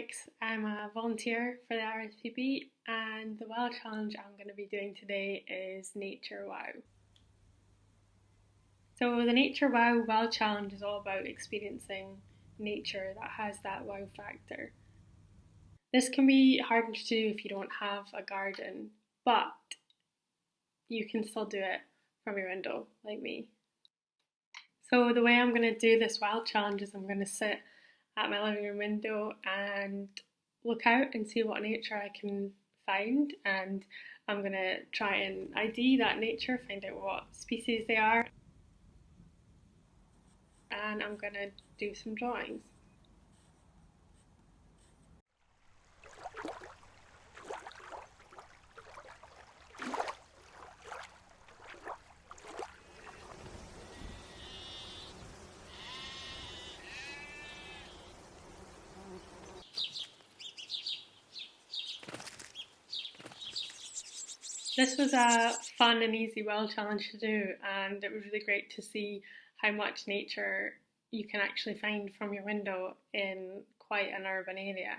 Alex. I'm a volunteer for the RSPB, and the WOW challenge I'm going to be doing today is Nature WOW. So, the Nature WOW challenge is all about experiencing nature that has that wow factor. This can be hard to do if you don't have a garden, but you can still do it from your window, like me. So, the way I'm going to do this WOW challenge is I'm going to sit at my living room window and look out and see what nature I can find, and I'm going to try and ID that nature, find out what species they are, and I'm going to do some drawings. This was a fun and easy well challenge to do, and it was really great to see how much nature you can actually find from your window in quite an urban area.